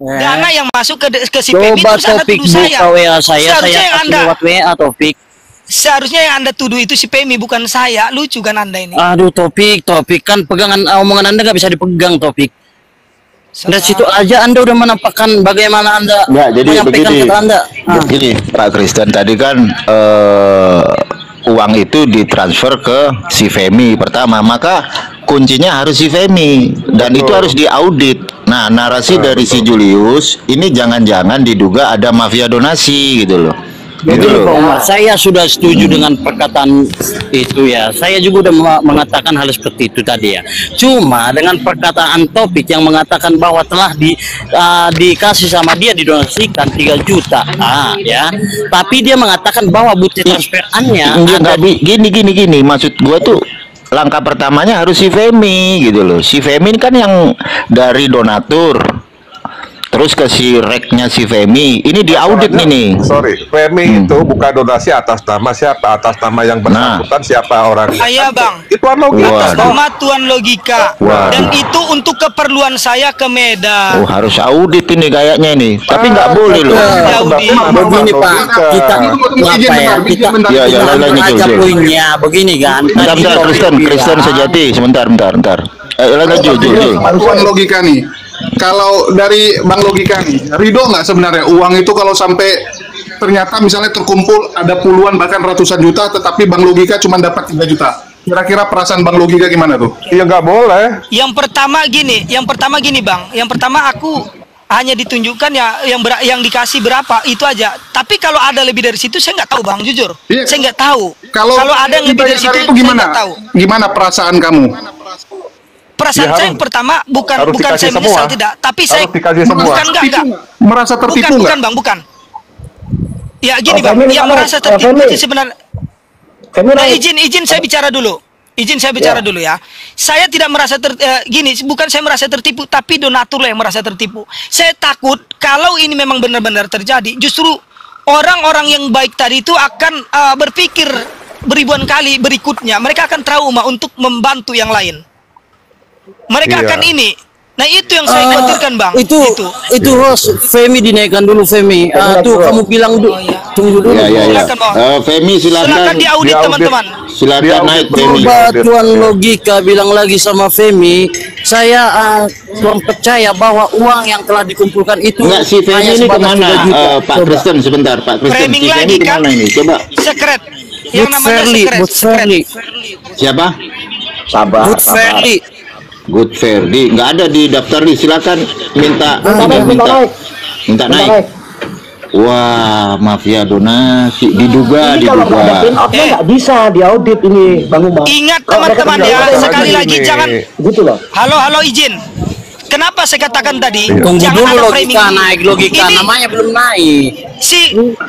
Dana yang masuk ke si Femi Coba itu Anda Topik tuduh saya. buka WA saya Seharusnya yang kasih Anda lewat WA Topik. Seharusnya yang Anda tuduh itu si Femi, bukan saya. Lucu kan Anda ini? Aduh Topik kan pegangan omongan Anda nggak bisa dipegang Topik. Dari situ aja Anda udah menampakkan bagaimana Anda jadi menyampaikan begini, kata Anda. Begini Pak Kristen, tadi kan uang itu ditransfer ke si Femi pertama, maka kuncinya harus si Femi dan itu harus diaudit. Nah, narasi dari si Julius ini jangan-jangan diduga ada mafia donasi gitu loh. Jadi Pak Umar, saya sudah setuju dengan perkataan itu ya. Saya juga udah mengatakan hal seperti itu tadi ya. Cuma dengan perkataan Topik yang mengatakan bahwa telah dikasih sama dia didonasikan 3 juta, ya. Tapi dia mengatakan bahwa bukti transferannya ada gini. Maksud gua tuh langkah pertamanya harus si Femi gitu loh. Si Femi kan yang dari donatur. Terus ke si reknya si Femi, ini diaudit nih. Sorry, Femi itu buka donasi atas nama siapa? Atas nama yang bersangkutan siapa orang? Saya Bang. Itu logika. Atas nama Tuan Logika. Dan itu untuk keperluan saya ke Medan. Oh, harus audit ini kayaknya ini. Tapi nggak boleh loh. Begini Pak, kita aja poinnya begini kan. Bentar, Kristen sejati. Sebentar. Lanjut. Tuan Logika nih. Kalau dari Bang Logika nih, ridho nggak sebenarnya uang itu kalau sampai ternyata misalnya terkumpul ada puluhan bahkan ratusan juta, tetapi Bang Logika cuma dapat 3 juta. Kira-kira perasaan Bang Logika gimana tuh? Ya nggak boleh. Yang pertama gini Bang. Yang pertama aku hanya ditunjukkan ya yang dikasih berapa itu aja. Tapi kalau ada lebih dari situ saya nggak tahu Bang, jujur. Iya. Saya nggak tahu. Kalau ada yang lebih dari situ gimana? Saya nggak tahu. Gimana perasaan kamu? Perasaan saya yang pertama bukan saya menyesal tidak, tapi saya bukan enggak. Merasa tertipu enggak? Bukan Bang, bukan. Ya gini Bang, yang merasa tertipu itu sebenarnya. Nah, izin saya bicara dulu. Dulu ya. Saya tidak merasa bukan saya merasa tertipu, tapi donatur yang merasa tertipu. Saya takut kalau ini memang benar-benar terjadi, justru orang-orang yang baik tadi itu akan berpikir beribuan kali berikutnya. Mereka akan trauma untuk membantu yang lain. Mereka akan ini. Nah itu yang saya khawatirkan Bang. Itu host Femi dinaikkan dulu Femi. Tuh kamu bilang dulu. Tunggu dulu. Femi silakan diaudit teman-teman. Silakan naik Femi. Coba Tuan Logika bilang lagi sama Femi, saya kurang percaya bahwa uang yang telah dikumpulkan itu. Enggak, si Femi ini kemana? Pak Kristen sebentar, Pak Kristen. Si Femi kemana ini? Coba. Secret. Yang namanya secret. Siapa? Sabar. Good Ferdi, nggak ada di daftar nih. Silakan minta naik. Wah, mafia donasi diduga. Nggak bisa diaudit ini, Bang Umar. Ingat teman-teman ya, sekali lagi jangan. Gitu loh. Halo izin. Kenapa saya katakan tadi? Tunggu dulu Logika naik Logika, namanya belum naik.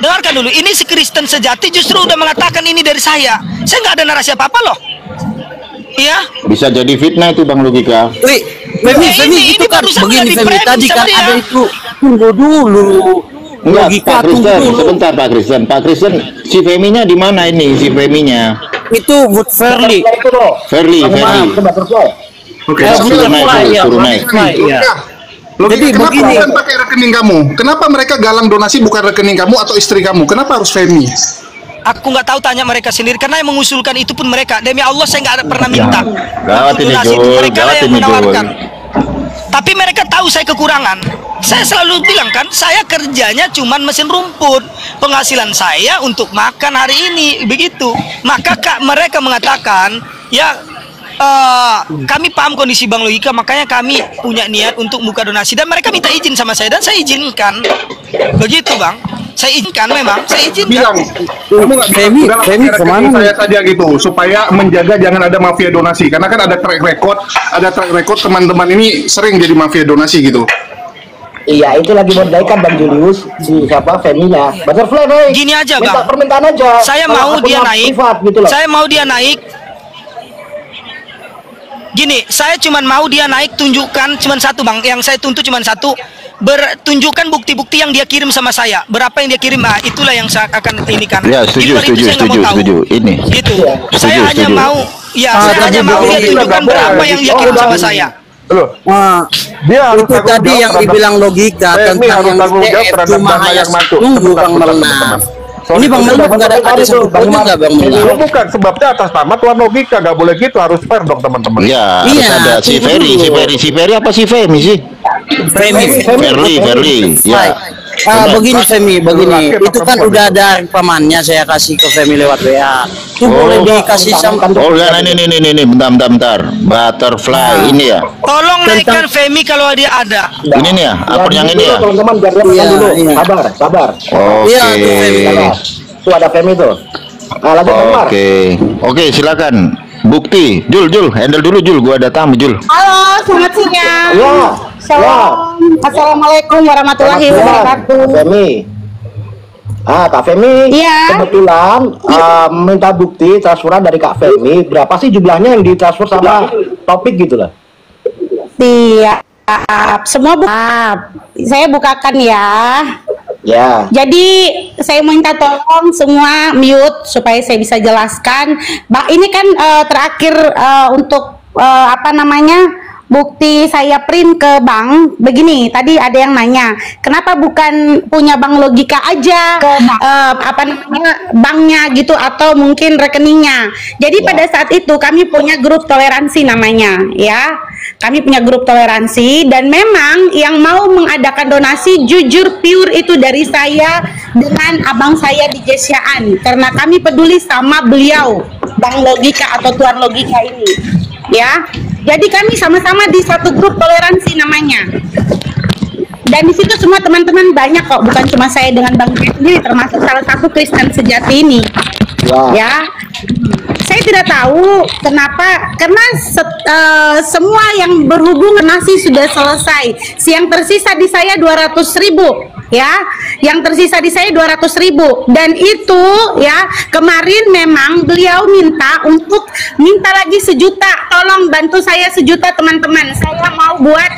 Dengarkan dulu, ini si Kristen sejati justru udah mengatakan ini dari saya. Saya nggak ada narasi apa-apa loh. Iya. Bisa jadi fitnah itu Bang Logika. Femi itu kan begini Femi tadi kan ada itu. Tunggu dulu. Logika sebentar Pak Kristen. Si Feminya di mana ini si Feminya? Itu Good Ferli. Oke, suruh naik. Jadi begini. Bukan pakai rekening kamu. Kenapa mereka galang donasi bukan rekening kamu atau istri kamu? Kenapa harus Femi? Aku nggak tahu, tanya mereka sendiri karena yang mengusulkan itu pun mereka. Demi Allah saya nggak pernah minta. Mereka yang menawarkan. Tapi mereka tahu saya kekurangan. Saya selalu bilang kan, saya kerjanya cuman mesin rumput. Penghasilan saya untuk makan hari ini begitu. Maka mereka mengatakan ya kami paham kondisi Bang Logika, makanya kami punya niat untuk buka donasi dan mereka minta izin sama saya dan saya izinkan. Begitu Bang. Saya izinkan memang, saya izinkan. Bilang, kamu nggak Femi kemana? Saya saja gitu, supaya menjaga jangan ada mafia donasi. Karena kan ada track record teman-teman ini sering jadi mafia donasi gitu. Iya, itu lagi mendaikan Bang Julius si siapa Feminya. Butterfly naik. Gini aja Bang. Minta permintaan aja. Saya mau dia naik. Gitu loh. Saya mau dia naik. Gini, saya cuman mau dia naik, tunjukkan cuman satu Bang, yang saya tuntut cuman satu, tunjukkan bukti-bukti yang dia kirim sama saya, berapa yang dia kirim, itulah yang saya akan ini kan. Ya, setuju. Ini. Gitu. Saya hanya mau dia tunjukkan berapa yang dia kirim sama saya. Loh, Wah, dia harus itu tanggung tadi jawab yang terhadap- dibilang logika Femi tentang harus yang tanggung jawab DF terhadap cuma dana hanya yang masuk. tunggu Sebentar, Bang sebentar, Melna. teman-teman. Ini Bang Melna juga ada sebetulnya nggak Bang Melna? Loh, bukan, sebabnya atas nama Tuan Logika, nggak boleh gitu, harus fair dong teman-teman. Ya, Iya, harus ada si tunggu Ferry, dulu. si Ferry apa si Femi sih? Ferry. Ya. Begini Femi, begini. Laki atau Itu kan perempuan udah itu? ada rekamannya saya kasih ke Femi lewat WA. Itu boleh dikasih sama Oh, ya, ini, bentar. Butterfly ini ya. Tolong naikkan Femi kalau dia ada. Ini nih ya, akun yang ini ya. Teman-teman biar dia makan Iya, dulu. iya. Sabar. Iya, Oke. tuh, Femi. Sabar. Tuh ada Femi tuh. Nah, lanjut Umar. Oke, silakan. Bukti, Jul, handle dulu Jul, gua ada tamu Jul. Halo, selamat siang. Ya. Shalom. Assalamualaikum warahmatullahi wabarakatuh. Femi. Kak Femi. Iya. Kebetulan minta bukti transferan dari Kak Femi. Berapa sih jumlahnya yang ditransfer sama topik gitu lah? Siap. Semua saya bukakan ya. Ya. Jadi saya minta tolong semua mute supaya saya bisa jelaskan. Ini kan terakhir untuk bukti saya print ke bank. Begini, tadi ada yang nanya, kenapa bukan punya bank Logika aja, banknya gitu atau mungkin rekeningnya. Jadi pada saat itu kami punya grup toleransi namanya, ya. Kami punya grup toleransi dan memang yang mau mengadakan donasi jujur pure itu dari saya dengan abang saya di Jesiaan karena kami peduli sama beliau, Bang Logika atau Tuan Logika ini, ya. Jadi kami sama-sama di satu grup toleransi namanya. Dan di situ semua teman-teman banyak kok, bukan cuma saya dengan Bang J sendiri, termasuk salah satu Kristen sejati ini. Ya. Saya tidak tahu kenapa, karena semua yang berhubungan nasi sudah selesai. Yang tersisa di saya 200.000, ya. Yang tersisa di saya 200.000 dan itu ya kemarin memang beliau minta lagi 1 juta. Tolong bantu saya 1 juta teman-teman. Saya mau buat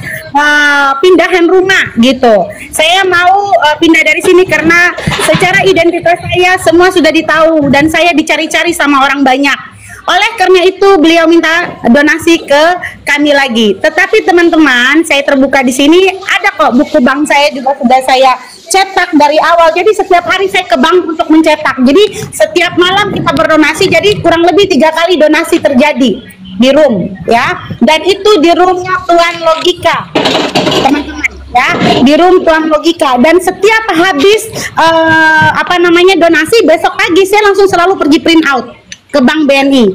pindahan rumah gitu. Saya mau pindah dari sini karena secara identitas saya semua sudah ditahu dan saya dicari-cari sama orang banyak. Oleh karena itu beliau minta donasi ke kami lagi. Tetapi teman-teman, saya terbuka di sini ada kok buku bank saya juga sudah saya cetak dari awal. Jadi setiap hari saya ke bank untuk mencetak. Jadi setiap malam kita berdonasi. Jadi kurang lebih 3 kali donasi terjadi di room, ya. Dan itu di roomnya Tuan Logika, teman-teman. Ya, di room Tuan Logika. Dan setiap habis donasi, besok pagi saya langsung selalu pergi print out ke Bank BNI,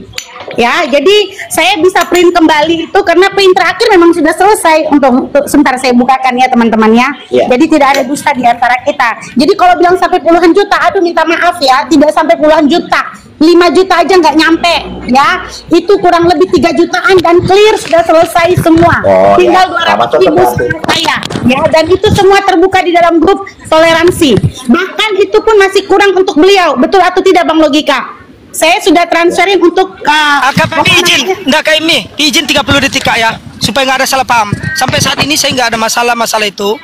ya. Jadi saya bisa print kembali itu karena print terakhir memang sudah selesai. Untuk sebentar saya bukakan ya teman-teman ya. Jadi tidak ada dusta di antara kita. Jadi kalau bilang sampai puluhan juta, aduh minta maaf ya, tidak sampai puluhan juta, 5 juta aja nggak nyampe, ya. Itu kurang lebih 3 jutaan dan clear sudah selesai semua. Tinggal 200.000 sama saya, ya. Dan itu semua terbuka di dalam grup toleransi. Bahkan itu pun masih kurang untuk beliau, betul atau tidak Bang Logika? Saya sudah transferin untuk KPP izin, enggak kami izin 30 detik Kak ya, supaya nggak ada salah paham. Sampai saat ini saya nggak ada masalah itu.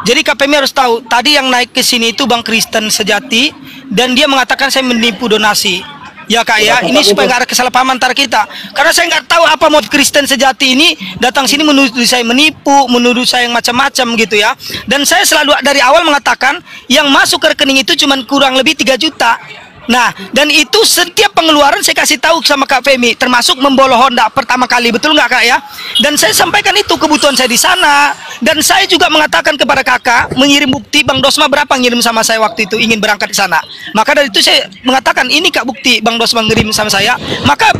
Jadi KPM harus tahu, tadi yang naik ke sini itu Bang Kristen sejati dan dia mengatakan saya menipu donasi. Ya Kak ya, ini supaya nggak ada kesalahpahaman antara kita. Karena saya nggak tahu apa motif Kristen sejati ini datang sini menuduh saya menipu, menuduh saya yang macam-macam gitu ya. Dan saya selalu dari awal mengatakan yang masuk ke rekening itu cuma kurang lebih 3 juta. Nah, dan itu setiap pengeluaran saya kasih tahu sama Kak Femi, termasuk membolo Honda pertama kali, betul nggak Kak ya? Dan saya sampaikan itu kebutuhan saya di sana. Dan saya juga mengatakan kepada kakak, mengirim bukti Bang Dosma berapa ngirim sama saya waktu itu ingin berangkat di sana. Maka dari itu saya mengatakan, ini Kak bukti Bang Dosma ngirim sama saya. Maka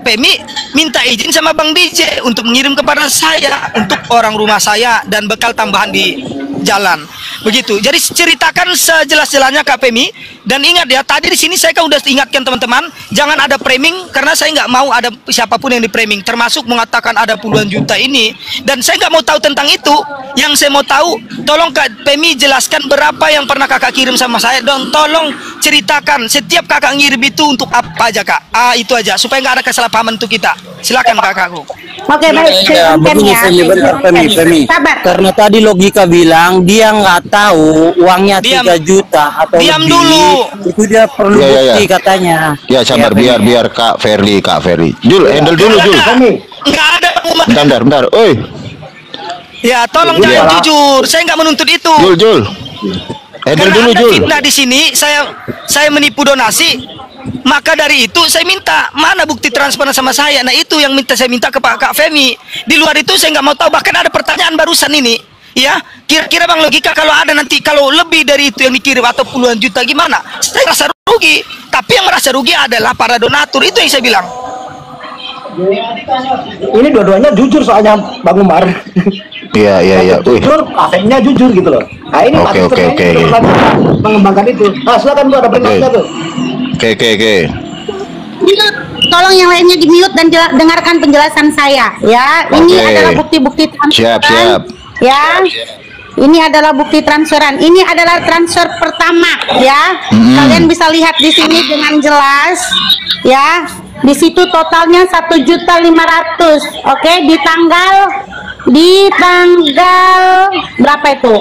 Femi minta izin sama Bang DJ untuk mengirim kepada saya, untuk orang rumah saya dan bekal tambahan di jalan. Begitu. Jadi ceritakan sejelas-jelasnya Kak Femi. Dan ingat ya, tadi di sini saya kan udah ingatkan teman-teman, jangan ada framing karena saya nggak mau ada siapapun yang di framing, termasuk mengatakan ada puluhan juta ini. Dan saya nggak mau tahu tentang itu. Yang saya mau tahu, tolong Kak Femi jelaskan berapa yang pernah kakak kirim sama saya, dan tolong ceritakan setiap kakak ngirim itu untuk apa aja Kak. Itu aja supaya nggak ada kesalahpahaman untuk kita. Silakan kakakku. Oke, baik. Ya, begini Femi. Sabar. Karena tadi Logika bilang dia nggak tahu uangnya 3 juta atau diam lebih. Dulu. Itu dia perlu bukti katanya. Ya sabar, biar Kak Ferry. Jul, handle dulu Jul. Nggak ada Umar. Bentar. Oi. Ya, tolong Iya. jangan jujur. Saya nggak menuntut itu. Jul. Karena Dulu ada Jul. fitnah di sini, saya menipu donasi. Maka dari itu saya minta mana bukti transparan sama saya. Nah itu yang saya minta ke Kak Femi. Di luar itu saya nggak mau tahu. Bahkan ada pertanyaan barusan ini, ya kira-kira Bang Logika kalau ada nanti kalau lebih dari itu yang dikirim atau puluhan juta gimana? Saya rasa rugi. Tapi yang merasa rugi adalah para donatur. Itu yang saya bilang. Ini dua-duanya jujur soalnya Bang Umar. Iya. Jujur, kafenya jujur gitu loh. Nah ini Oke. mengembangkan itu. Nah silakan Bu, ada pertanyaan tuh. Oke. Tolong yang lainnya di mute dan dengarkan penjelasan saya ya. Ini Oke. adalah bukti-bukti transferan. Siap. Ya. Ini adalah bukti transferan. Ini adalah transfer pertama ya. Kalian bisa lihat di sini dengan jelas ya. Di situ totalnya 1.500.000. Oke, di tanggal berapa itu?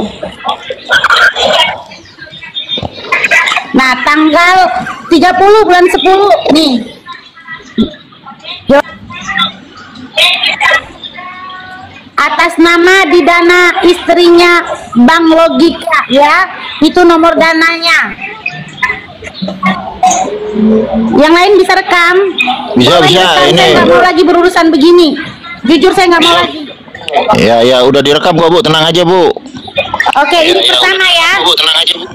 Nah, tanggal 30 bulan 10 nih. Atas nama di dana istrinya Bang Logika ya. Itu nomor dananya. Yang lain bisa rekam. Bisa. Saya Ini. nggak mau lagi berurusan begini. Jujur saya nggak mau lagi. Ya, udah direkam kok Bu, tenang aja Bu. Oke, ini pertama ya. Tenang aja Bu.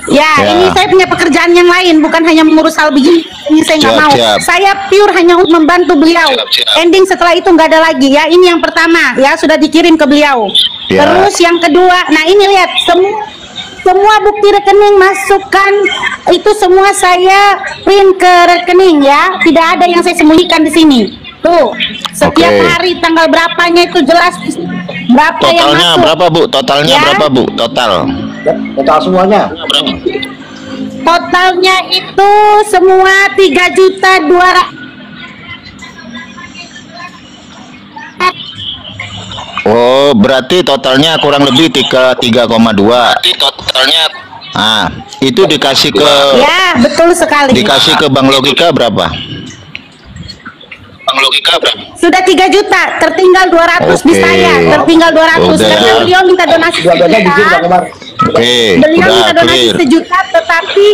Ya, ini saya punya pekerjaan yang lain, bukan hanya mengurus hal begini. Ini saya nggak mau. Siap. Saya pure hanya untuk membantu beliau. Ending setelah itu nggak ada lagi ya. Ini yang pertama ya, sudah dikirim ke beliau. Ya. Terus yang kedua, nah ini lihat semua bukti rekening masukkan itu semua saya print ke rekening ya. Tidak ada yang saya sembunyikan di sini. Tuh, setiap Oke. hari tanggal berapanya itu jelas. Berapa yang Totalnya masuk. berapa Bu? Totalnya Ya. berapa Bu? Total. Total semuanya. Totalnya itu semua 3.200.000. Oh, berarti totalnya kurang lebih 3,2. Ah, itu dikasih ke Ya, betul sekali. dikasih ke Bang Logika berapa? Sudah 3 juta, tertinggal 200 di Oke. saya, tertinggal 200 Udah. karena beliau minta donasi Dua-duanya jujur Bang sejuta. Umar. Oke, Beliau udah minta donasi clear. sejuta, tetapi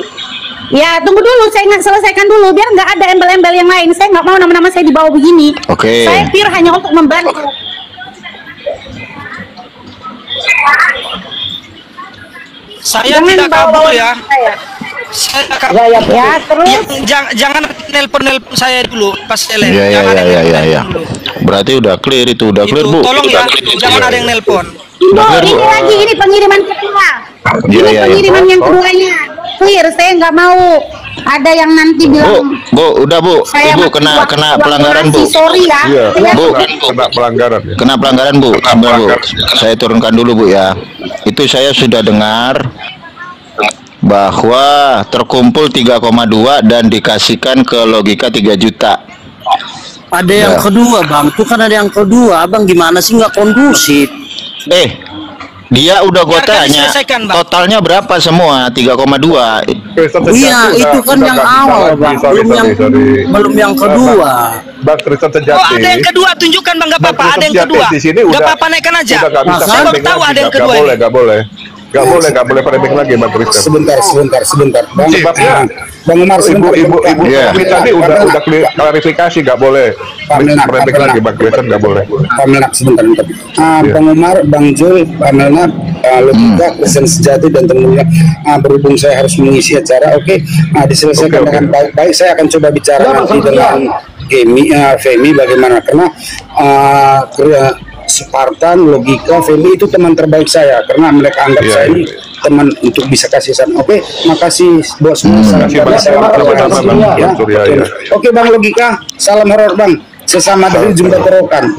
ya tunggu dulu, saya nggak selesaikan dulu biar nggak ada embel-embel yang lain. Saya nggak mau nama-nama saya dibawa begini. Oke. Saya pure hanya untuk membantu. Saya Jangan tidak kabur bawa-bawa ya. saya. Saya tidak kabur. Ya, terus Jangan nelpon saya dulu pas saya live. Ya. Jangan ada yang nelpon dulu. Berarti udah clear itu, udah clear Itu Bu. tolong ya, jangan ada yang nelpon. Ibu, Clear, Bu. ini lagi ini pengiriman kedua. Iya, Ini iya. pengiriman yang keduanya. Clear, saya nggak mau ada yang nanti bilang Udah Bu, saya Ibu masih kena uang pelanggaran Bu. donasi, sorry ya. Iya, Ya, Bu. kena pelanggaran ya. Kena pelanggaran Bu. Sabar Bu. Saya turunkan dulu Bu ya. Itu saya sudah dengar bahwa terkumpul 3,2 dan dikasihkan ke Logika 3 juta. Ada yang Ya. kedua Bang, tuh kan ada yang kedua. Abang gimana sih nggak kondusif? Dia udah gua Biarkan tanya diselesaikan, Bang. totalnya berapa semua 3,2. Kristen sejati Iya, itu kan udah yang nggak bisa awal, lagi. Bang. Sorry. Belum yang kedua. Bang Kristen Oh sejati. ada yang kedua, tunjukkan Bang, nggak apa-apa. Bang Ada yang Kristen kedua. sejati di sini Nggak udah- apa-apa, naikkan aja. Udah nggak bisa Saya baru framing tahu lagi, ada yang nggak kedua boleh, ini. nggak boleh framing lagi Bang Kristen. Sebentar. Sebabnya Bang Umar, sebentar. ibu Iya. kami tadi udah klarifikasi nggak boleh framing lagi Bang Kristen, nggak boleh. Pak Melnak sebentar. Bang Umar, Bang Jul, Pak Melnak, Logika, Kristen Sejati dan teman-teman, berhubung saya harus mengisi acara, diselesaikan Oke. dengan baik-baik. Saya akan coba bicara nanti dengan Femi bagaimana, karena Spartan, Logika, Femi itu teman terbaik saya karena mereka anggap Iya, saya iya. ini teman untuk bisa kasih saran. Oke, makasih bos. Makasih Bang. Sama-sama Bang Ya, Surya ya. Oke Bang Logika, salam horor Bang. Sesama dari Jumlah Terokan.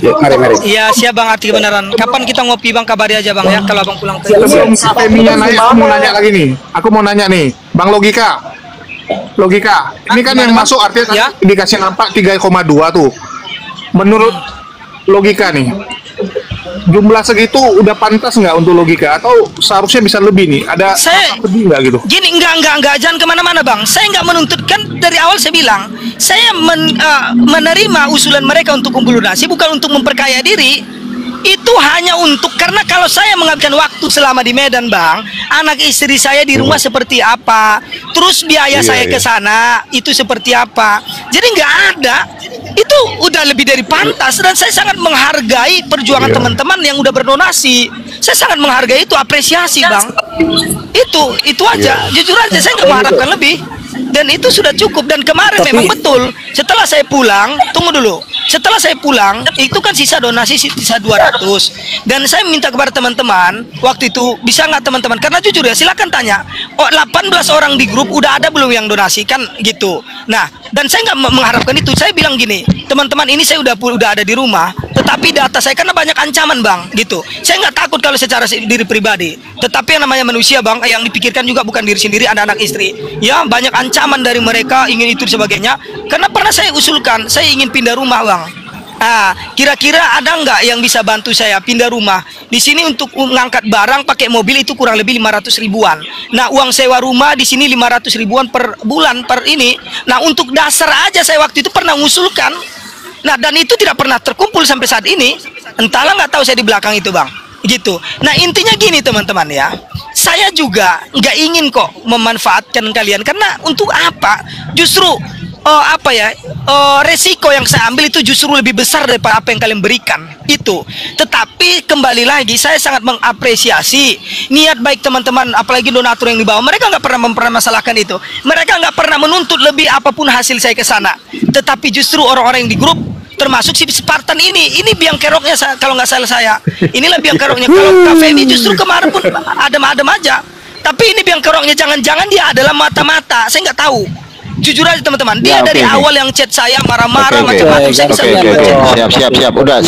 Ya, mari. Iya siap Bang, arti kebenaran. Kapan kita ngopi Bang, kabari aja Bang ya kalau Abang pulang ke Sebelum si Femi-nya naik, aku mau nanya lagi nih. Aku mau nanya nih, Bang Logika, ini kan yang masuk artinya Ya. dikasih nampak 3,2 tuh. Menurut Logika nih, jumlah segitu udah pantas nggak untuk Logika atau seharusnya bisa lebih nih? Ada Saya- apa lebih nggak gitu? Gini, enggak, jangan kemana-mana Bang. Saya enggak menuntut, kan dari awal saya bilang, saya menerima usulan mereka untuk kumpul donasi bukan untuk memperkaya diri. Itu hanya untuk, karena kalau saya menghabiskan waktu selama di Medan, Bang, anak istri saya di rumah seperti apa, terus biaya saya ke sana itu seperti apa, jadi nggak ada. Itu udah lebih dari pantas, dan saya sangat menghargai perjuangan teman-teman yang udah berdonasi. Saya sangat menghargai itu, apresiasi, Bang. Itu aja, jujur aja saya nggak mengharapkan lebih. Dan itu sudah cukup. Dan kemarin memang betul, setelah saya pulang, tunggu dulu, setelah saya pulang itu kan sisa donasi sisa 200. Dan saya minta kepada teman-teman waktu itu, bisa nggak teman-teman, karena jujur ya, silakan tanya, 18 orang di grup udah ada belum yang donasi kan gitu. Nah, dan saya nggak mengharapkan itu. Saya bilang gini, teman-teman, ini saya udah ada di rumah, tetapi data saya karena banyak ancaman, Bang, gitu. Saya nggak takut kalau secara diri pribadi, tetapi yang namanya manusia, Bang, yang dipikirkan juga bukan diri sendiri, ada anak istri, ya, banyak ancaman dari mereka, ingin itu sebagainya. Karena pernah saya usulkan, saya ingin pindah rumah, Bang. Kira-kira ada nggak yang bisa bantu saya pindah rumah? Di sini untuk mengangkat barang pakai mobil itu kurang lebih 500 ribuan. Nah, uang sewa rumah di sini 500 ribuan per bulan per ini. Nah, untuk dasar aja saya waktu itu pernah mengusulkan. Nah, dan itu tidak pernah terkumpul sampai saat ini. Entahlah, nggak tahu saya di belakang itu, Bang. Gitu. Nah, intinya gini teman-teman ya. Saya juga nggak ingin kok memanfaatkan kalian, karena untuk apa? Justru resiko yang saya ambil itu justru lebih besar daripada apa yang kalian berikan itu. Tetapi kembali lagi, saya sangat mengapresiasi niat baik teman-teman, apalagi donatur yang di bawah. Mereka nggak pernah mempermasalahkan itu. Mereka nggak pernah menuntut lebih apapun hasil saya ke sana. Tetapi justru orang-orang yang di grup, termasuk si Spartan ini biang keroknya, kalau nggak salah saya. Inilah biang keroknya. Kalau Cafe ini justru kemarin pun adem-adem aja. Tapi ini biang keroknya, jangan-jangan dia adalah mata-mata. Saya nggak tahu. Jujur aja teman-teman, dia dari awal yang chat saya marah-marah macam-macam. Siap. Udah,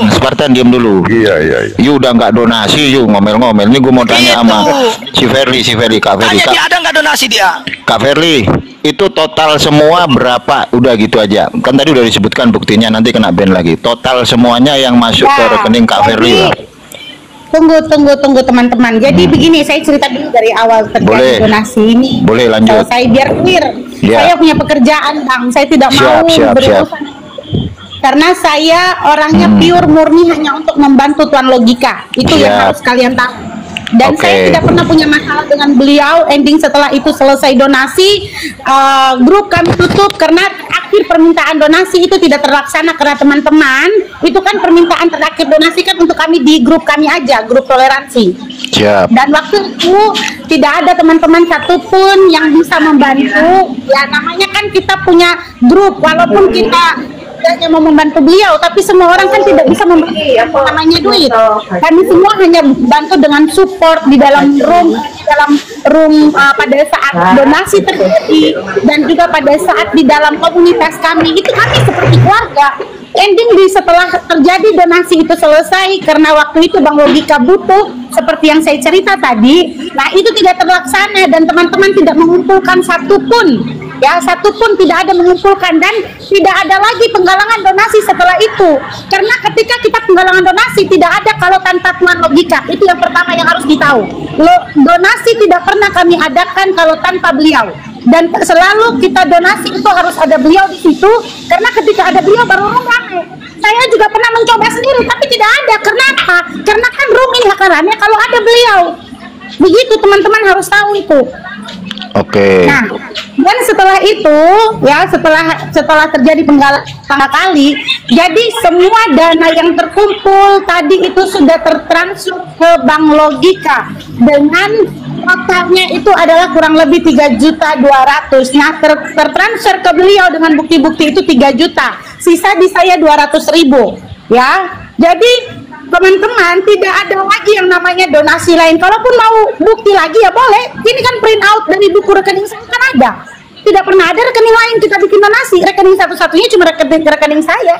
Spartan diam dulu. Iya. You udah nggak donasi, you ngomel-ngomel. Ini gue mau tanya sama si Ferli, Kak Ferli. Tanya dia ada nggak donasi dia? Kak Ferli, itu total semua berapa? Udah gitu aja. Kan tadi udah disebutkan buktinya, nanti kena ban lagi. Total semuanya yang masuk ke rekening Kak Ferli. Tunggu teman-teman. Jadi begini, saya cerita dulu dari awal terjadi donasi ini. Boleh lanjut. Saya biar clear. Saya punya pekerjaan, Bang. Saya tidak mau berurusan. Karena saya orangnya pure murni hanya untuk membantu Tuan Logika. Itu yang harus kalian tahu. Dan saya tidak pernah punya masalah dengan beliau. Ending setelah itu selesai donasi, grup kami tutup karena akhir permintaan donasi itu tidak terlaksana karena teman-teman itu kan permintaan terakhir donasi kan untuk kami di grup kami aja, grup toleransi. Dan waktu itu tidak ada teman-teman satupun yang bisa membantu. Ya namanya kan kita punya grup, walaupun kita hanya mau membantu beliau, tapi semua orang kan tidak bisa memberi namanya duit. Kami semua hanya bantu dengan support di dalam room pada saat donasi terjadi, dan juga pada saat di dalam komunitas kami itu kami seperti keluarga. Ending setelah terjadi donasi itu selesai, karena waktu itu Bang Logika butuh seperti yang saya cerita tadi. Nah itu tidak terlaksana dan teman-teman tidak mengumpulkan satupun tidak ada mengumpulkan, dan tidak ada lagi penggalangan donasi setelah itu. Karena ketika kita penggalangan donasi tidak ada kalau tanpa Tuan Logika. Itu yang pertama yang harus ditahu. Donasi tidak pernah kami adakan kalau tanpa beliau. Dan selalu kita donasi itu harus ada beliau di situ, karena ketika ada beliau baru room rame. Saya juga pernah mencoba sendiri tapi tidak ada. Kenapa? Karena kan room ini akan rame kalau ada beliau. Begitu teman-teman harus tahu itu. Nah, dan setelah itu setelah terjadi penggalangan kali, jadi semua dana yang terkumpul tadi itu sudah tertransfer ke Bank Logika dengan totalnya itu adalah kurang lebih 3.200.000. Nah, tertransfer ke beliau dengan bukti-bukti itu 3 juta. Sisa di saya 200.000 ya. Jadi teman-teman tidak ada lagi yang namanya donasi lain. Kalaupun mau bukti lagi ya boleh. Ini kan print out dari buku rekening saya kan ada. Tidak pernah ada rekening lain kita bikin donasi. Rekening satu-satunya cuma rekening saya.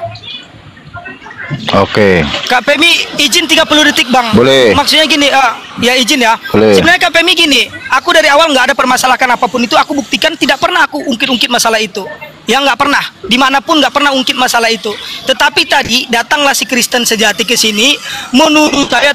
Kak Femi izin 30 detik Bang. Boleh. Maksudnya gini, ya izin ya. Boleh. Sebenarnya Kak Femi gini, aku dari awal nggak ada permasalahan apapun itu. Aku buktikan tidak pernah aku ungkit-ungkit masalah itu. Ya nggak pernah, dimanapun nggak pernah ungkit masalah itu. Tetapi tadi datanglah si Kristen sejati ke sini, menuduh saya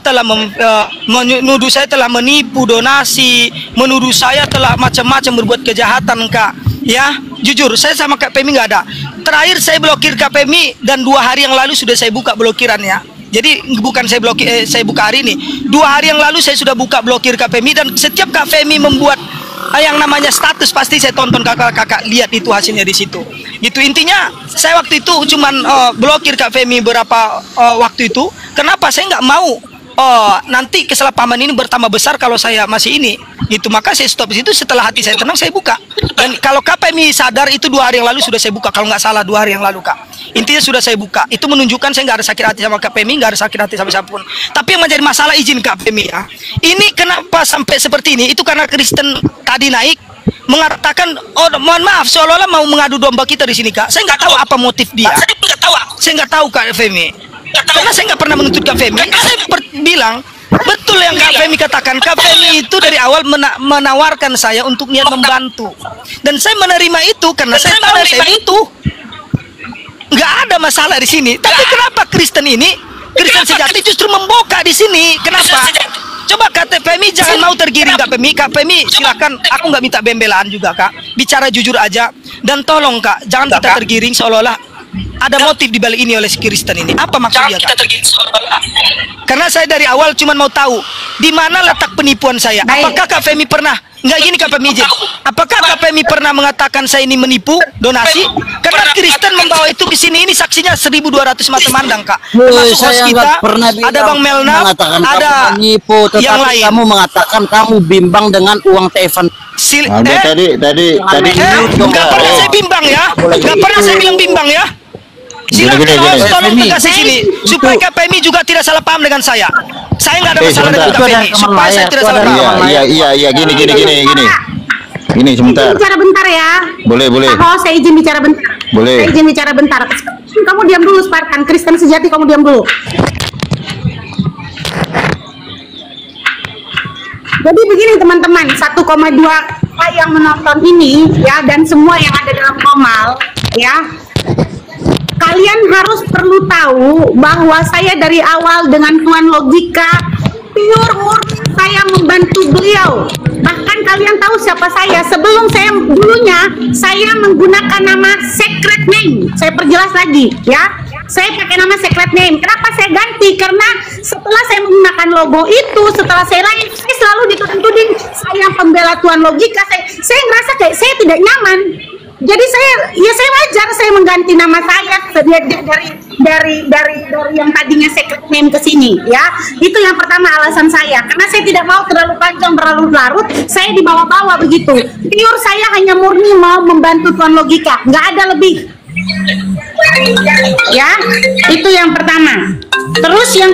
telah menipu donasi, menuduh saya telah macam-macam berbuat kejahatan Kak. Ya, Jujur, saya sama Kak Femi nggak ada. Terakhir saya blokir Kak Femi dan 2 hari yang lalu sudah saya buka blokirannya. Jadi bukan saya blokir, saya buka hari ini. 2 hari yang lalu saya sudah buka blokir Kak Femi, dan setiap Kak Femi membuat yang namanya status pasti saya tonton, kakak lihat itu hasilnya di situ. Itu intinya saya waktu itu cuman blokir Kak Femi beberapa waktu itu. Kenapa? Saya nggak mau nanti kesalahpahaman ini bertambah besar kalau saya masih ini. Itu maka saya stop di situ. Setelah hati saya tenang, saya buka. Dan kalau Kak Femi sadar itu 2 hari yang lalu sudah saya buka, kalau nggak salah 2 hari yang lalu Kak. Intinya sudah saya buka. Itu menunjukkan saya nggak ada sakit hati sama Kak Femi, nggak ada sakit hati sama siapapun. Tapi yang menjadi masalah, izin Kak Femi ya, ini kenapa sampai seperti ini? Itu karena Kristen tadi naik mengatakan, oh mohon maaf, seolah-olah mau mengadu domba kita di sini Kak. Saya nggak tahu apa motif dia. Saya nggak tahu Kak Femi. Karena saya nggak pernah menuntut Kak Femi. Saya bilang betul yang Kak Femi katakan. Kak Femi itu dari awal menawarkan saya untuk niat membantu, dan saya menerima itu karena saya tahu saya butuh. Nggak ada masalah di sini. Tapi kenapa Kristen ini, Kristen sejati justru memboka di sini? Kenapa? Coba Kak Femi jangan mau tergiring Kak Femi. Kak Femi silakan, aku nggak minta bembelaan juga Kak. Bicara jujur aja, dan tolong Kak jangan kita tergiring seolah-olah ada motif di balik ini oleh si Kristen ini. Apa maksudnya Kak? Karena saya dari awal cuma mau tahu di mana letak penipuan saya. Apakah Kak Femi pernah, nggak gini Kak Femi, apakah Kak Femi pernah mengatakan saya ini menipu donasi? Karena Kristen membawa itu ke sini, ini saksinya 1.200 mata mandang Kak. Termasuk host kita, ada Bang Melna, ada menipu, yang lain. Kamu mengatakan kamu bimbang dengan uang Tevan. Tadi nggak pernah saya bimbang ya, nggak pernah saya bilang bimbang ya. Silakan host tolong tegas di sini supaya Kak Femi juga tidak salah paham dengan saya. Saya nggak ada masalah dengan Kak Femi, supaya saya tidak salah paham. Iya, gini. Gini sebentar. Bicara bentar ya. Boleh. Oh, saya izin bicara bentar. Boleh. Saya izin bicara bentar. Kamu diam dulu, Spartan. Kristen sejati, kamu diam dulu. Jadi begini teman-teman, 1,2 yang menonton ini ya, dan semua yang ada dalam Komal ya. Kalian harus perlu tahu bahwa saya dari awal dengan Tuan Logika pure murni saya membantu beliau. Bahkan kalian tahu siapa saya. Sebelum saya dulunya saya menggunakan nama secret name. Saya perjelas lagi ya. Saya pakai nama secret name. Kenapa saya ganti? Karena setelah saya menggunakan logo itu, setelah saya live, saya selalu dituntut saya pembela Tuan Logika. Saya ngerasa kayak saya tidak nyaman. Jadi saya wajar saya mengganti nama saya dari yang tadinya secret name ke sini ya. Itu yang pertama alasan saya, karena saya tidak mau terlalu panjang, terlalu larut, saya dibawa-bawa begitu. Pure saya hanya murni mau membantu Tuan Logika, nggak ada lebih. Ya, itu yang pertama. Terus yang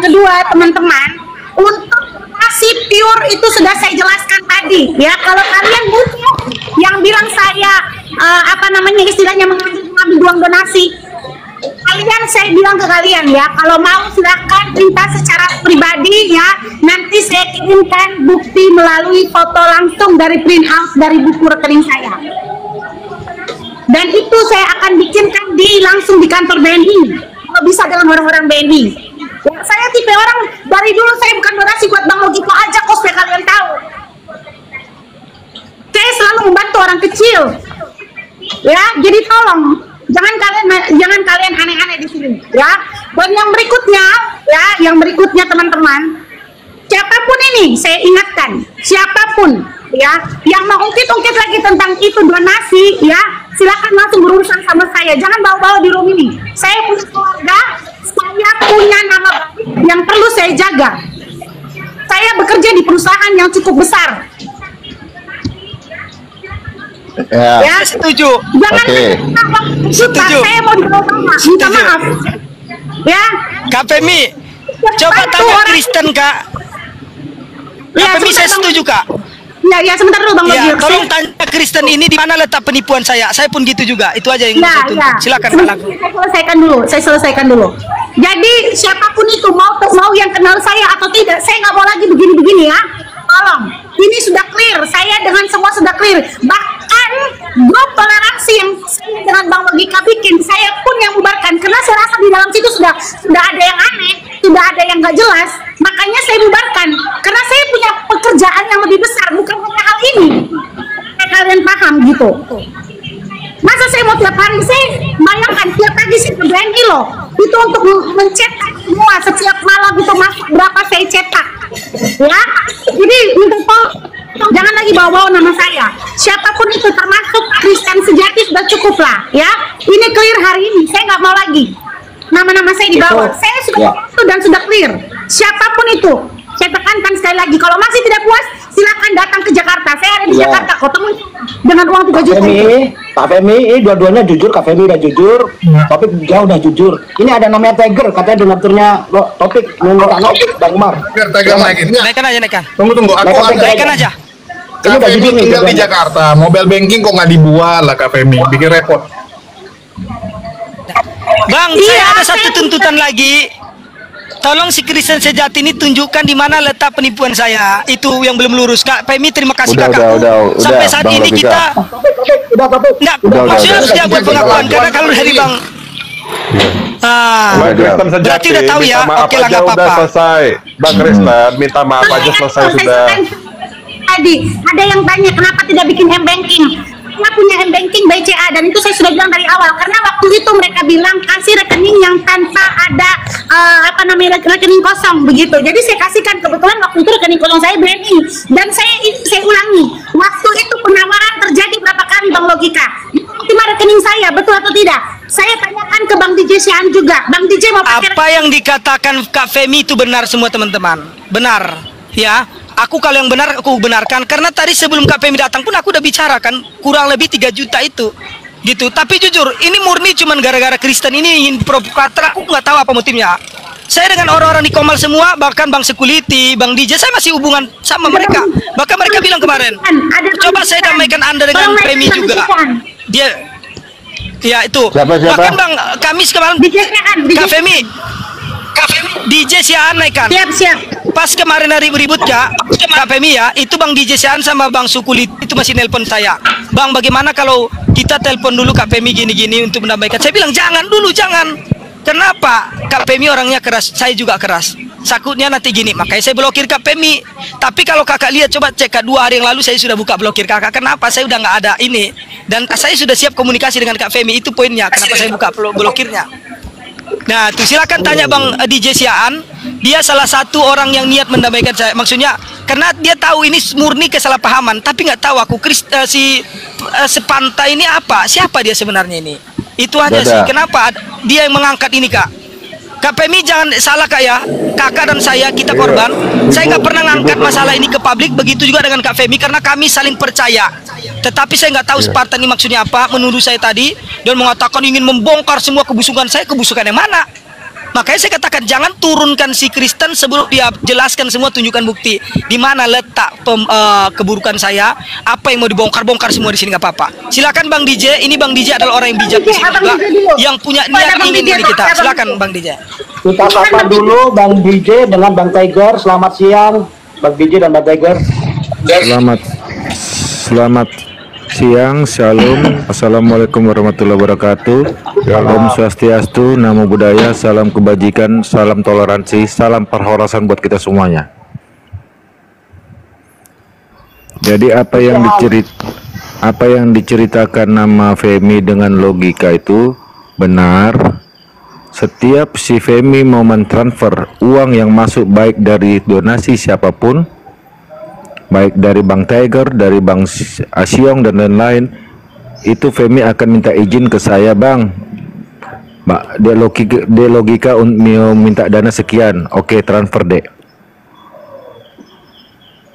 kedua teman-teman, untuk donasi pure itu sudah saya jelaskan tadi ya. Kalau kalian butuh yang bilang saya istilahnya mengambil uang donasi, saya bilang ke kalian ya, kalau mau silakan minta secara pribadi ya, nanti saya kirimkan bukti melalui foto langsung dari print out dari buku rekening saya, dan itu saya akan bikinkan langsung di kantor BNI kalau bisa dengan orang-orang BNI. Ya, saya tipe orang dari dulu saya bukan donasi buat Bang Logika aja kok, supaya kalian tahu. Saya selalu membantu orang kecil. Ya, jadi tolong jangan kalian aneh-aneh di sini, ya. Dan yang berikutnya teman-teman, siapapun ini saya ingatkan, siapapun ya yang mau ungkit-ungkit lagi tentang itu donasi ya, silakan langsung berurusan sama saya, jangan bawa-bawa di room ini. Saya punya keluarga, saya punya nama baik yang perlu saya jaga. Saya bekerja di perusahaan yang cukup besar. Ya, setuju. Jangan setuju. Saya mau minta maaf. Ya, Kak Femi, coba tanya Kristen Kak. Kak Femi, saya setuju Kak. Ya, sebentar dulu Bang Logika. Tolong tanya Kristen ini di mana letak penipuan saya. Saya pun gitu juga. Itu aja yang saya tuntut. Silakan Kak Lagu. Saya selesaikan dulu. Jadi siapapun itu mau yang kenal saya atau tidak, saya nggak mau lagi begini-begini ya. Tolong. Ini sudah clear. Saya dengan semua sudah clear. Bahkan grup toleransi yang saya dengan Bang Logika bikin, saya pun yang bubarkan karena saya rasa di dalam situ sudah ada yang aneh, sudah ada yang nggak jelas. Makanya saya bubarkan karena saya punya pekerjaan yang lebih besar, bukan hanya hal ini. kalian paham gitu. Masa saya mau tiap hari, saya bayangkan tiap pagi saya ke BNI loh, itu untuk mencetak semua setiap malam itu masuk berapa saya cetak, ya. Jadi minta jangan lagi bawa-bawa nama saya. Siapapun itu termasuk Kristen sejati sudah cukup lah, ya. Ini clear hari ini, saya nggak mau lagi nama-nama saya dibawa. Saya sudah itu dan sudah clear. Siapapun itu, saya tekankan sekali lagi, kalau masih tidak puas, silakan datang ke Jakarta. Saya ada di Jakarta, kok temui dengan uang 3 juta. Pak Femi, ini dua-duanya jujur. Kak Femi udah jujur, Topik jauh udah jujur. Ini ada namanya Tiger, katanya donaturnya Topik, Topik, Bang Umar. Tiger naikin. Naikkan aja, naikkan. Tunggu, aku Naikkan aja. Kak Femi tinggal di Jakarta, mobile banking kok nggak dibuat lah Kak Femi, bikin repot. Bang, saya ada satu tuntutan lagi. Tolong si Kristen sejati ini tunjukkan di mana letak penipuan saya. Itu yang belum lurus. Kak Femi, terima kasih kakak. Sampai saat ini kita maksudnya sudah buat pengakuan, karena kalau dari Bang Kristen sejati, berarti udah tahu ya. minta maaf Oke lah, aja nggak udah apa-apa. selesai. Bang Kristen, minta maaf aja selesai sudah. Tadi ada yang tanya kenapa tidak bikin m-banking. Saya punya m-banking BCA dan itu saya sudah bilang dari awal, karena waktu itu mereka bilang kasih rekening yang tanpa ada rekening kosong begitu. Jadi saya kasihkan, kebetulan waktu itu rekening kosong saya BNI, dan saya ulangi, waktu itu penawaran terjadi berapa kali Bang Logika, cuma rekening saya, betul atau tidak? Saya tanyakan ke Bang DJ Sian juga. Bang DJ mau pakai apa yang dikatakan Kak Femi itu benar semua teman-teman, benar ya. Aku kalau yang benar aku benarkan, karena tadi sebelum Kak Femi datang pun aku udah bicara kan, kurang lebih 3 juta itu gitu. Tapi jujur ini murni cuman gara-gara Kristen ini ingin provokator, aku nggak tahu apa motifnya. Saya dengan orang-orang di Komal semua, bahkan Bang Security, Bang DJ, saya masih hubungan sama mereka. Bahkan mereka bilang kemarin, coba saya damaikan Anda dengan Femi juga. Dia ya itu. Bahkan Bang Kamis kemarin Kak Femi DJ Sian naikkan. Siap. Pas kemarin hari ribut ya, Kak Femi ya, itu Bang DJ Sian sama Bang Sukulit itu masih nelpon saya. Bang, bagaimana kalau kita telepon dulu Kak Femi gini-gini untuk mendamaikan? Saya bilang jangan dulu, jangan. Kenapa? Kak Femi orangnya keras, saya juga keras. Takutnya nanti gini, makanya saya blokir Kak Femi. Tapi kalau kakak lihat, coba cek 2 hari yang lalu saya sudah buka blokir kakak. Kenapa? Saya udah nggak ada ini. Dan saya sudah siap komunikasi dengan Kak Femi, itu poinnya. Kenapa saya buka blokirnya? Nah, tuh silakan tanya Bang DJ Sian. Dia salah satu orang yang niat mendamaikan saya. Maksudnya, karena dia tahu ini murni kesalahpahaman, tapi nggak tahu aku sepantai ini apa, siapa dia sebenarnya ini. Itu aja sih. Kenapa dia yang mengangkat ini, Kak? Kak Femi jangan salah Kak ya. Kakak dan saya kita korban. Saya nggak pernah ngangkat masalah ini ke publik. Begitu juga dengan Kak Femi, karena kami saling percaya. Tetapi saya nggak tahu Spartan ini maksudnya apa, menuduh saya tadi dan mengatakan ingin membongkar semua kebusukan saya. Kebusukan yang mana? Makanya saya katakan jangan turunkan si Kristen sebelum dia jelaskan semua, tunjukkan bukti di mana letak keburukan saya, apa yang mau dibongkar-bongkar semua di sini, nggak apa-apa. Silakan Bang DJ, ini Bang DJ adalah orang yang bijak di sini juga, yang punya niat ingin ini kita. Silakan Bang DJ. Kita sapa dulu Bang DJ dengan Bang Tiger. Selamat siang Bang DJ dan Bang Tiger. Selamat siang, shalom, assalamualaikum warahmatullahi wabarakatuh. Om Swastiastu, Namo Buddhaya, salam kebajikan, salam toleransi, salam perhorasan buat kita semuanya. Jadi apa yang diceritakan nama Femi dengan logika itu benar. Setiap si Femi mau mentransfer uang yang masuk baik dari donasi siapapun, baik dari Bang Tiger, dari Bang Asyong dan lain-lain, itu Femi akan minta izin ke saya, Bang. Dia logika minta dana sekian, oke transfer deh.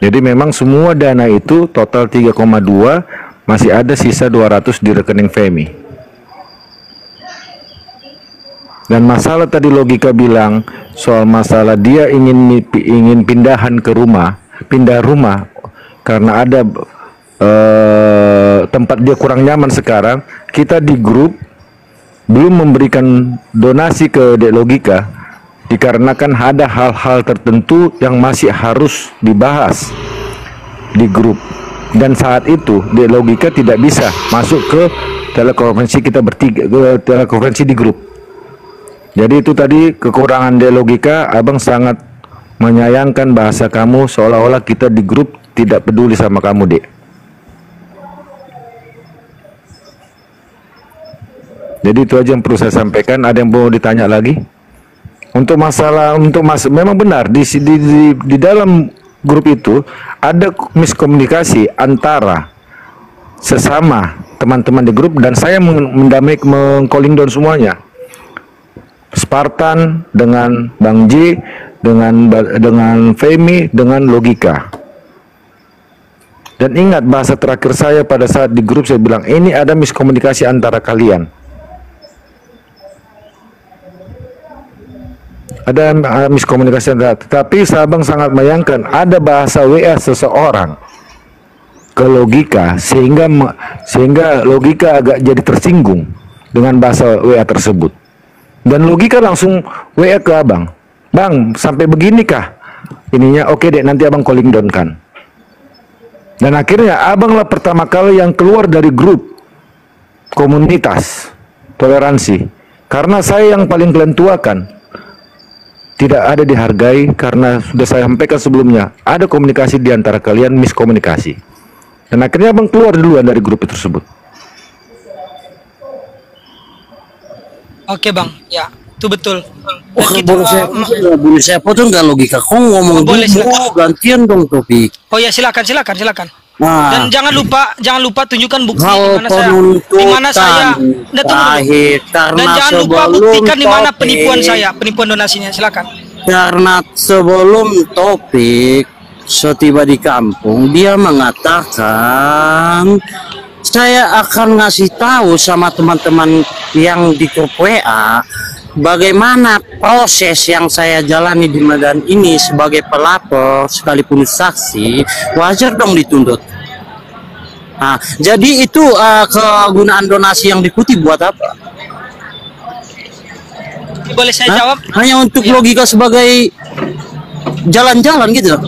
Jadi memang semua dana itu total 3,2, masih ada sisa 200 di rekening Femi. Dan masalah tadi logika bilang soal masalah dia ingin pindahan ke rumah, pindah rumah karena ada tempat dia kurang nyaman sekarang. Kita di grup belum memberikan donasi ke Dek Logika dikarenakan ada hal-hal tertentu yang masih harus dibahas di grup, dan saat itu Dek Logika tidak bisa masuk ke telekonferensi kita bertiga, ke telekonferensi di grup. Jadi itu tadi kekurangan Dek Logika. Abang sangat menyayangkan bahasa kamu seolah-olah kita di grup tidak peduli sama kamu, Dek. Jadi itu aja yang perlu saya sampaikan. Ada yang mau ditanya lagi? Untuk masalah memang benar di dalam grup itu ada miskomunikasi antara sesama teman-teman di grup, dan saya meng-calling down semuanya. Spartan dengan Bang J, dengan Femi, dengan Logika. Dan ingat bahasa terakhir saya pada saat di grup, saya bilang ini ada miskomunikasi antara kalian. Ada miskomunikasi antara, tetapi Sabang sangat menyayangkan ada bahasa WA seseorang ke Logika sehingga Logika agak jadi tersinggung dengan bahasa WA tersebut. Dan Logika langsung WA ke Abang, Bang, sampai beginikah ininya? Oke deh, nanti Abang calling down kan. Dan akhirnya Abang lah pertama kali yang keluar dari grup komunitas toleransi, karena saya yang paling kalian tuakan tidak ada dihargai, karena sudah saya sampaikan sebelumnya ada komunikasi di antara kalian, miskomunikasi. Dan akhirnya Abang keluar duluan dari grup tersebut. Oke Bang, ya itu betul. Boleh saya potong nggak Logika? Kau ngomong boleh, dulu, gantian dong topik. Oh ya, silakan. Nah, Dan jangan lupa tunjukkan bukti kalau di mana saya. Terakhir, Dan jangan lupa buktikan di mana penipuan donasinya. Silakan. Karena sebelum topik setiba di kampung, dia mengatakan saya akan ngasih tahu sama teman-teman yang di grup WA bagaimana proses yang saya jalani di Medan ini sebagai pelapor sekalipun saksi. Wajar dong dituntut. Nah, jadi itu kegunaan donasi yang dikutip buat apa? Boleh saya jawab? Hanya untuk Logika sebagai jalan-jalan gitu.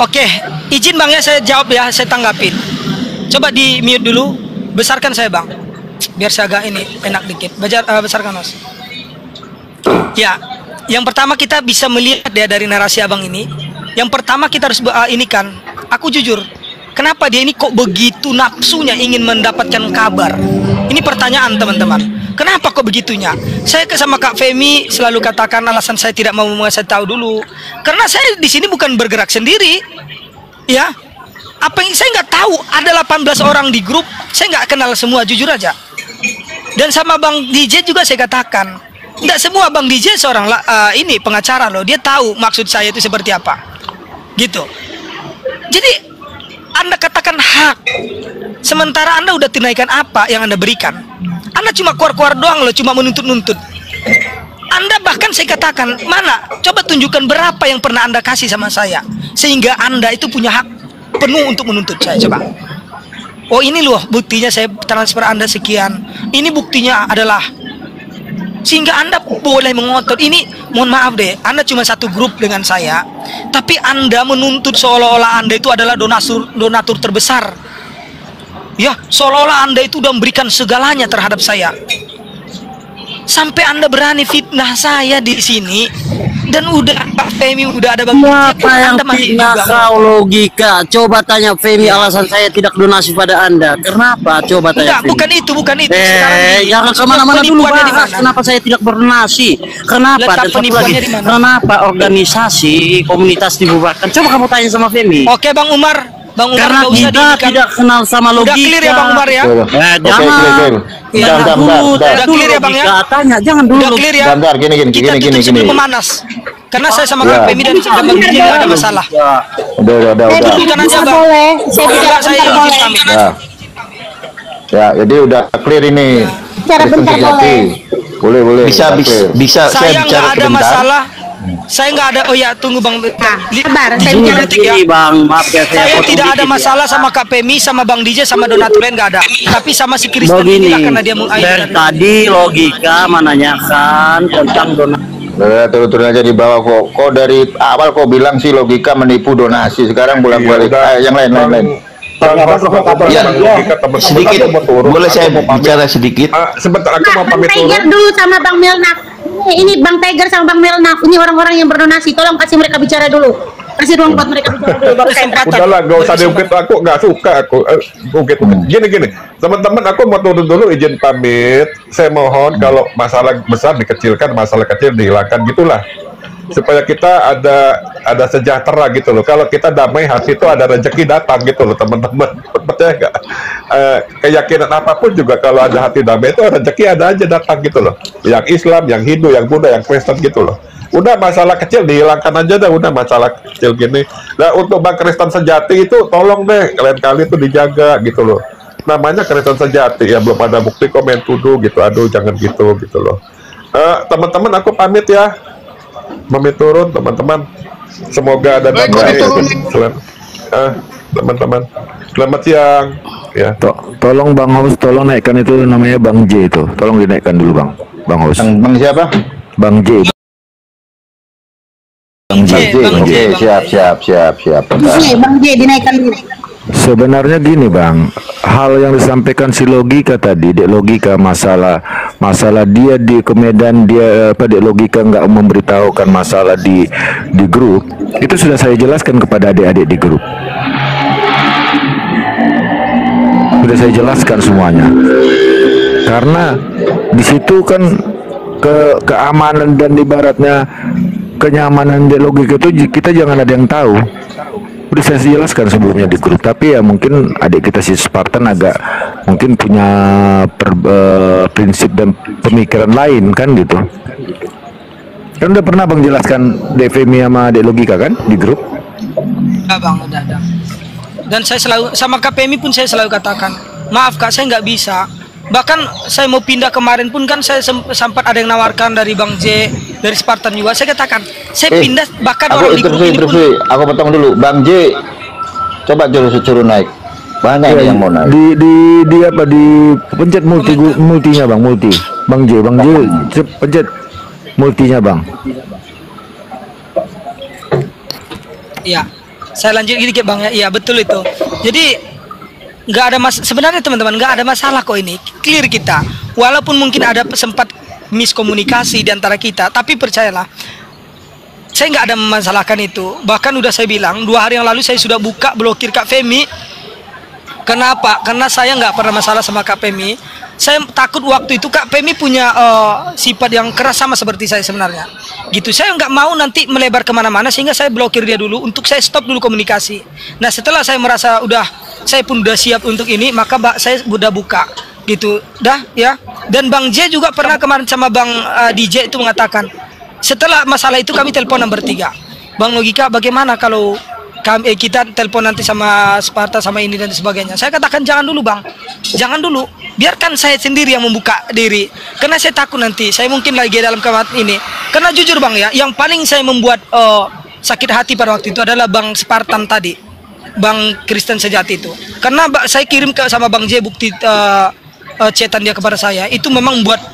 Oke, izin Bang ya, saya jawab ya, saya tanggapin. Coba di mute dulu, besarkan saya Bang, biar saya agak ini enak dikit. Besarkan Mas. Ya, yang pertama kita bisa melihat ya dari narasi Abang ini. Yang pertama kita harus ini kan, aku jujur, kenapa dia ini kok begitu nafsunya ingin mendapatkan kabar? Ini pertanyaan teman-teman. Kenapa kok begitunya? Saya sama Kak Femi selalu katakan alasan saya tidak mau mengasih tahu dulu, karena saya di sini bukan bergerak sendiri, ya. Apa yang saya nggak tahu, ada 18 orang di grup, saya nggak kenal semua, jujur aja. Dan sama Bang DJ juga saya katakan, nggak semua Bang DJ seorang ini pengacara loh, dia tahu maksud saya itu seperti apa, gitu. Jadi Anda katakan hak, sementara Anda udah tunaikan apa yang Anda berikan. Anda cuma keluar-keluar doang loh, cuma menuntut-nuntut. Anda bahkan saya katakan, mana? Coba tunjukkan berapa yang pernah Anda kasih sama saya, sehingga Anda itu punya hak penuh untuk menuntut saya. Coba. Oh ini loh buktinya, saya transfer Anda sekian. Ini buktinya adalah, sehingga Anda boleh mengotot. Ini mohon maaf deh, Anda cuma satu grup dengan saya, tapi Anda menuntut seolah-olah Anda itu adalah donatur terbesar. Ya, seolah-olah Anda itu udah memberikan segalanya terhadap saya. Sampai Anda berani fitnah saya di sini, dan udah Pak Femi udah ada Bang. Siapa yang fitnah kau Logika? Coba tanya Femi alasan saya tidak donasi pada Anda. Kenapa? Coba tanya Femi. Bukan itu. Jangan kemana-mana dulu bahas. Kenapa saya tidak berdonasi? Kenapa? Kenapa organisasi komunitas dibubarkan? Coba kamu tanya sama Femi. Oke Bang Umar. Karena kita tidak kenal sama Logika. Udah clear ya Bang Umar ya? Jangan. Udah clear ya Bang ya? Tanya, jangan dulu. Udah clear ya? Bentar, gini. Sebelum memanas. Karena saya sama Kak Femi dan Bang DJ nggak ada masalah. Udah. Bukan aja Bang. Saya izin pamit. Ya, jadi udah clear ini. Bentar boleh. Boleh. Bisa saya nggak ada masalah. Saya nggak ada. Oh ya, tunggu Bang. Sabar, saya bicara detik ya. Bang, maaf ya, saya tidak ada masalah sama Kak Femi, sama Bang DJ, sama donatur lain nggak ada. Tapi sama si Kristen ini lah, karena dia dari tadi Logika menanyakan tentang donasi. Turun aja di bawah kok dari awal kok bilang sih Logika menipu donasi, sekarang bolak-balik yang lain. Ya, sedikit boleh saya bicara sedikit? Sebentar, aku mau pamit dulu. Dulu sama Bang Melnak. Ini Bang Tiger sama Bang Melnak. Ini orang-orang yang berdonasi. Tolong kasih mereka bicara dulu. Kasih ruang buat mereka bicara dulu baru saya Kesempatan. Udahlah, gak usah Kesempatan. diungkit, aku nggak suka aku ungkit. Gini, teman-teman, aku mau turun dulu, izin pamit. Saya mohon kalau masalah besar dikecilkan, masalah kecil dihilangkan, gitulah. Supaya kita ada sejahtera gitu loh. Kalau kita damai hati itu ada rezeki datang gitu loh, teman-teman. Percaya nggak? Keyakinan apapun juga kalau ada hati damai itu rezeki ada aja datang gitu loh. Yang Islam, yang Hindu, yang Buddha, yang Kristen gitu loh. Udah masalah kecil dihilangkan aja dah, udah masalah kecil gini. Nah, untuk Bang Kristen sejati itu tolong deh kalian kali itu dijaga gitu loh. Namanya Kristen sejati ya, belum ada bukti komen tuduh gitu. Aduh, jangan gitu loh. Teman-teman, aku pamit ya. Pamit turun teman-teman. Semoga ada Baik, damai. turun. Teman-teman. Selamat siang. Ya. Tolong Bang Haus, tolong naikkan itu namanya Bang J itu. Tolong dinaikkan dulu Bang Haus. Bang siapa? Bang J. Bang J. Oke, siap. J, Bang J dinaikkan dulu. Sebenarnya gini Bang, hal yang disampaikan si logika tadi, Dek Logika masalah dia di Kemedan, dia Dek Logika nggak memberitahukan masalah di grup, itu sudah saya jelaskan kepada adik-adik di grup. Sudah saya jelaskan semuanya. Karena di situ kan keamanan dan ibaratnya kenyamanan Dek Logika itu kita jangan ada yang tahu. Udah saya jelaskan sebelumnya di grup, tapi ya mungkin adik kita si Spartan agak mungkin punya prinsip dan pemikiran lain kan gitu. Kan udah pernah Bang jelaskan Devemi sama Dek Logika kan di grup? Udah Bang, udah. Dan saya selalu sama KPMI pun saya selalu katakan, maaf Kak, saya nggak bisa. Bahkan saya mau pindah kemarin pun kan saya sempat ada yang nawarkan dari Bang J, dari Spartan juga. Saya katakan, saya pindah bahkan orang di grup ini pun. Aku potong dulu. Bang J, coba suruh naik. Banyak yang mau naik. Di apa di pencet multinya Bang, multi. Bang J, pencet multinya Bang. Iya. Saya lanjut gini Bang ya. Iya, betul itu. Jadi nggak ada sebenarnya teman-teman nggak ada masalah kok, ini clear kita, walaupun mungkin ada sempat miskomunikasi di antara kita, tapi percayalah saya nggak ada memasalahkan itu. Bahkan udah saya bilang 2 hari yang lalu saya sudah buka blokir Kak Femi. Kenapa? Karena saya nggak pernah masalah sama Kak Femi. Saya takut waktu itu Kak Femi punya sifat yang keras sama seperti saya sebenarnya gitu. Saya nggak mau nanti melebar kemana-mana, sehingga saya blokir dia dulu untuk saya stop dulu komunikasi. Nah, setelah saya merasa saya pun udah siap untuk ini, maka saya udah buka gitu dah ya. Dan Bang J juga pernah kemarin sama Bang DJ itu mengatakan, setelah masalah itu kami telepon bertiga, Bang Logika bagaimana kalau kita telepon nanti sama Sparta sama ini dan sebagainya. Saya katakan jangan dulu Bang, jangan dulu, biarkan saya sendiri yang membuka diri, karena saya takut nanti saya mungkin lagi dalam kemat ini. Karena jujur Bang ya, yang paling saya membuat sakit hati pada waktu itu adalah Bang Spartan tadi, Bang Kristen sejati itu. Karena saya kirim sama Bang J bukti chatan dia kepada saya, itu memang membuat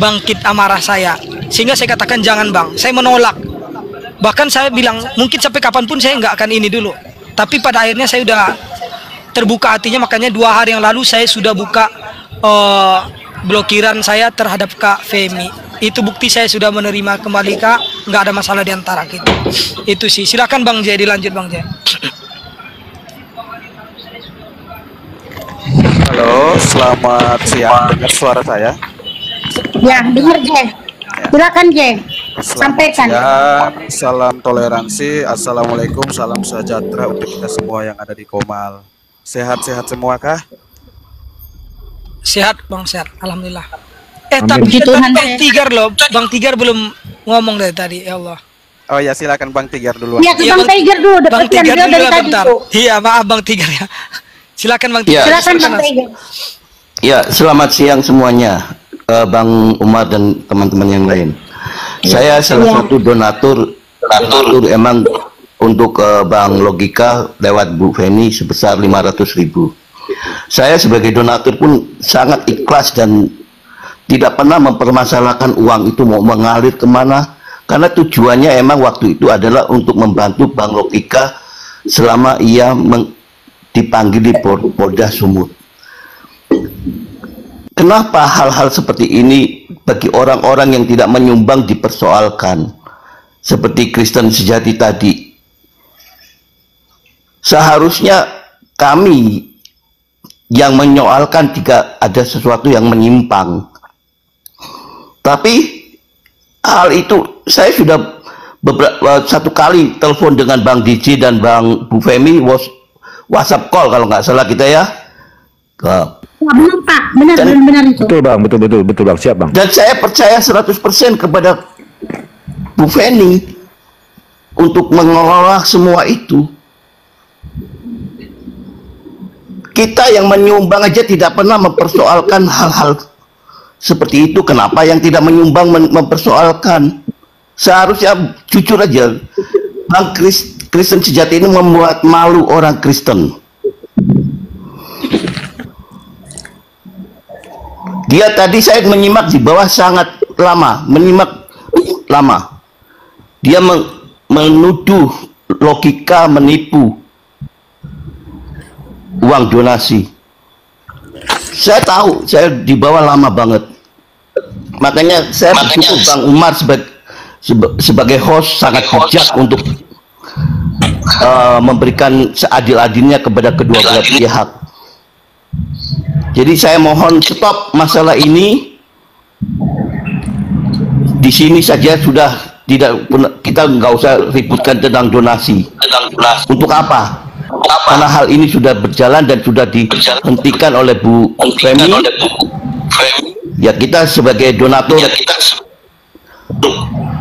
bangkit amarah saya, sehingga saya katakan jangan Bang, saya menolak. Bahkan saya bilang mungkin sampai kapanpun saya nggak akan ini dulu. Tapi pada akhirnya saya udah terbuka hatinya, makanya 2 hari yang lalu saya sudah buka blokiran saya terhadap Kak Femi. Itu bukti saya sudah menerima kembali Kak, nggak ada masalah di antara kita. Itu sih. Silakan Bang J, dilanjut Bang J. Halo, selamat siang. Dengar suara saya? Ya, dengar J. Silakan J. Sampaikan. Salam toleransi. Assalamualaikum, salam sejahtera untuk kita semua yang ada di Komal. Sehat-sehat semua kah? Sehat Bang, sehat. Alhamdulillah. Tapi Bang Tigar loh, Bang Tigar belum ngomong dari tadi, ya Allah. Oh ya, silakan Bang Tigar duluan. Iya, Bang Tigar dulu. Bang Tigar dulu bentar. Iya, maaf Bang Tigar ya. Silakan Bang Tigar. Silakan Bang Tigar. Ya, selamat siang semuanya, Bang Umar dan teman-teman yang lain. Saya salah satu donatur emang untuk Bang Logika lewat Bu Feni sebesar 500.000. Saya sebagai donatur pun sangat ikhlas dan tidak pernah mempermasalahkan uang itu mau mengalir kemana, karena tujuannya emang waktu itu adalah untuk membantu Bang Logika selama ia dipanggil di Polda Sumut. Kenapa hal-hal seperti ini bagi orang-orang yang tidak menyumbang dipersoalkan? Seperti Kristen sejati tadi. seharusnya kami yang menyoalkan jika ada sesuatu yang menyimpang. Tapi hal itu saya sudah satu kali telepon dengan Bang DJ dan Bang Bu Femi, WhatsApp call kalau nggak salah kita ya. Benar Pak, benar itu. Betul Bang, betul Bang, siap Bang. Dan saya percaya 100% kepada Bu Feni untuk mengelola semua itu. Kita yang menyumbang aja tidak pernah mempersoalkan hal-hal seperti itu. Kenapa yang tidak menyumbang mempersoalkan? Seharusnya jujur aja, Bang Kristen sejati ini membuat malu orang Kristen. Dia tadi saya menyimak di bawah sangat lama, Dia menuduh logika menipu uang donasi. Saya tahu, saya di bawah lama banget. Makanya saya bersyukur Bang Umar sebagai host sangat bijak untuk memberikan seadil-adilnya kepada kedua belah pihak. Jadi saya mohon stop masalah ini. Di sini saja sudah tidak, kita nggak usah ributkan tentang donasi. Untuk apa? Karena hal ini sudah berjalan dan sudah dihentikan oleh Bu Femi. Ya kita sebagai donatur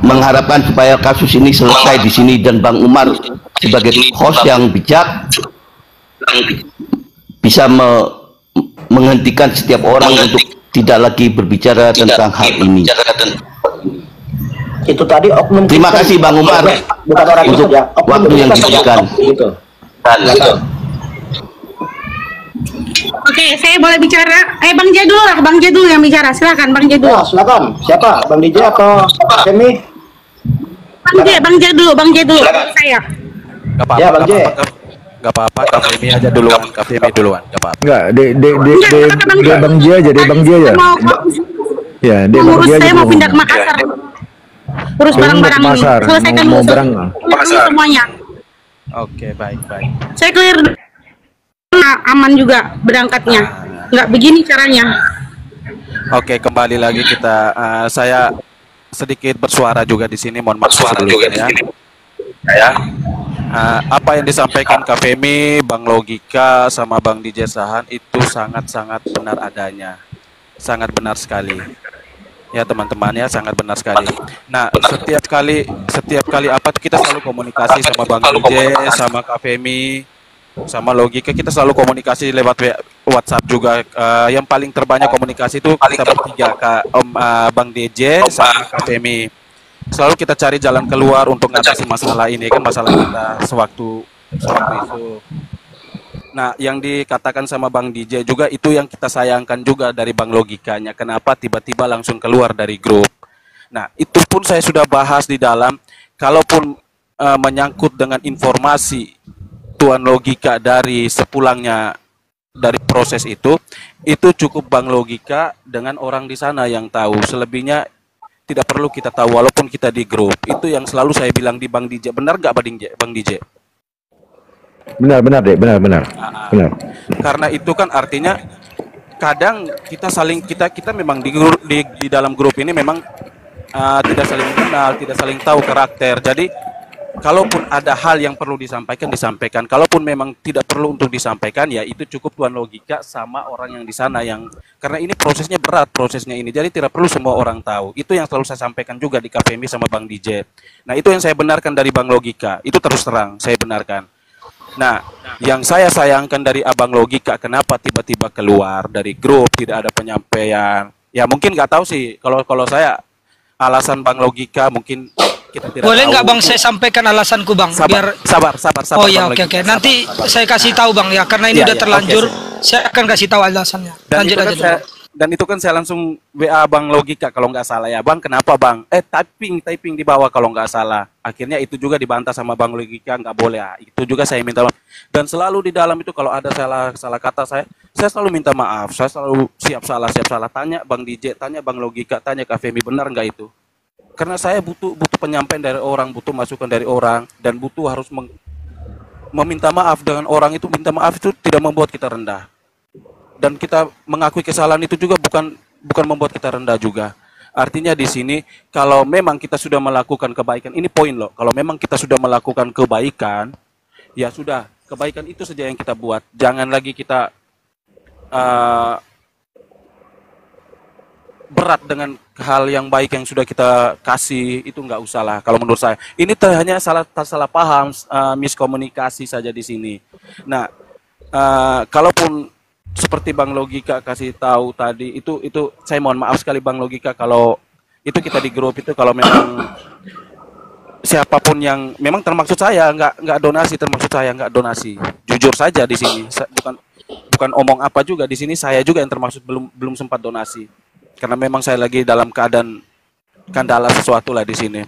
mengharapkan supaya kasus ini selesai di sini, dan Bang Umar sebagai host yang bijak bisa menghentikan setiap orang untuk tidak lagi berbicara tentang hal ini. Itu tadi oknum. Terima kasih Bang Umar untuk waktu yang diberikan. Oke, saya boleh bicara. Bang J dulu lah, Bang J dulu yang bicara. Silakan Bang J dulu. Ya, silakan. Siapa? Bang DJ atau Femi? Bang J dulu. Saya. Gak apa-apa. Ya, Bang J. Gak apa-apa, Kak Femi aja duluan. Kak Femi duluan, gak apa-apa. Enggak, de Bang J aja, de Bang J aja. Ya, de Bang J aja. Saya mau pindah ke Makassar. Urus barang-barang ini. Selesaikan dulu semuanya. Oke, baik. Saya clear aman juga berangkatnya. Nggak begini caranya. Oke, kembali lagi kita. Saya sedikit bersuara juga di sini. Mohon maaf sebelumnya ya. Apa yang disampaikan Kak Femi, Bang Logika, sama Bang DJ Sahan itu sangat-sangat benar adanya. Sangat benar sekali. Ya teman-teman ya, sangat benar sekali. Nah, setiap kali apa tuh kita selalu komunikasi sama Bang DJ, sama Kak Femi, sama Logika, kita selalu komunikasi lewat WhatsApp juga. Yang paling terbanyak komunikasi itu kita bertiga, Bang DJ sama Kak Femi. Selalu kita cari jalan keluar untuk mengatasi masalah ini, kan masalah kita sewaktu itu. Nah, yang dikatakan sama Bang DJ juga itu yang kita sayangkan juga dari Bang Logikanya. Kenapa tiba-tiba langsung keluar dari grup? Nah, itu pun saya sudah bahas di dalam. Kalaupun menyangkut dengan informasi Tuan Logika dari sepulangnya dari proses itu cukup Bang Logika dengan orang di sana yang tahu. Selebihnya tidak perlu kita tahu walaupun kita di grup. Itu yang selalu saya bilang di Bang DJ. Benar nggak Bang DJ? Benar. Karena itu kan artinya kadang kita memang di dalam grup ini memang tidak saling kenal, tidak saling tahu karakter. Jadi kalaupun ada hal yang perlu disampaikan. Kalaupun memang tidak perlu untuk disampaikan, ya itu cukup Tuan Logika sama orang yang di sana yang, karena ini prosesnya berat ini. Jadi tidak perlu semua orang tahu. Itu yang selalu saya sampaikan juga di Kak Femi sama Bang DJ. Nah, itu yang saya benarkan dari Bang Logika. Itu terus terang saya benarkan. Nah, yang saya sayangkan dari Abang Logika, kenapa tiba-tiba keluar dari grup, tidak ada penyampaian. Ya mungkin nggak tahu sih, kalau saya alasan Bang Logika mungkin kita tidak boleh nggak tahu. Bang saya sampaikan alasanku Bang? Sabar. Oh ya, oke. Nanti saya kasih tahu Bang ya, karena ini udah terlanjur. Saya akan kasih tahu alasannya. Lanjut aja. Dan itu kan saya langsung WA Bang Logika kalau nggak salah ya. Bang, kenapa Bang? Typing di bawah kalau nggak salah. Akhirnya itu juga dibantah sama Bang Logika, nggak boleh ya. Itu juga saya minta maaf. Dan selalu di dalam itu kalau ada salah kata saya selalu minta maaf. Saya selalu siap salah. Tanya Bang DJ, tanya Bang Logika, tanya Kak Femi, benar nggak itu? Karena saya butuh penyampaian dari orang, butuh masukan dari orang, dan butuh harus meminta maaf dengan orang itu, minta maaf itu tidak membuat kita rendah. Dan kita mengakui kesalahan itu juga bukan membuat kita rendah juga. Artinya di sini kalau memang kita sudah melakukan kebaikan, ini poin loh. Kalau memang kita sudah melakukan kebaikan, ya sudah, kebaikan itu saja yang kita buat. Jangan lagi kita berat dengan hal yang baik yang sudah kita kasih, itu nggak usah lah kalau menurut saya. Ini hanya salah paham, miskomunikasi saja di sini. Nah, kalaupun seperti Bang Logika kasih tahu tadi, itu saya mohon maaf sekali Bang Logika kalau itu kita di grup itu, kalau memang siapapun yang memang termaksud saya nggak donasi, jujur saja di sini, bukan omong apa juga di sini, saya juga yang termaksud belum sempat donasi. Karena memang saya lagi dalam keadaan kendala sesuatu lah di sini.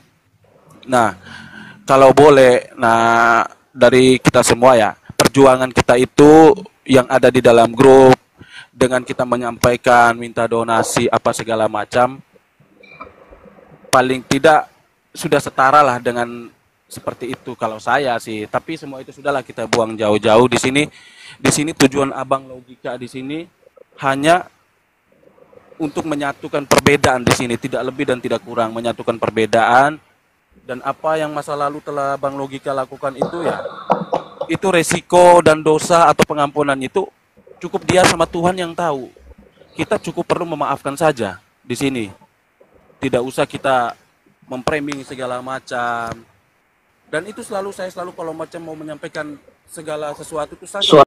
Nah, kalau boleh, dari kita semua ya, perjuangan kita itu yang ada di dalam grup, dengan kita menyampaikan, minta donasi, apa segala macam, paling tidak sudah setara lah dengan seperti itu kalau saya sih. Tapi semua itu sudahlah kita buang jauh-jauh di sini. Di sini tujuan Abang Logika di sini hanya untuk menyatukan perbedaan di sini, tidak lebih dan tidak kurang, menyatukan perbedaan. Dan apa yang masa lalu telah Bang Logika lakukan itu ya, itu resiko dan dosa atau pengampunan itu cukup dia sama Tuhan yang tahu. Kita cukup perlu memaafkan saja di sini. Tidak usah kita memframing segala macam. Dan itu saya selalu kalau macam mau menyampaikan segala sesuatu itu saya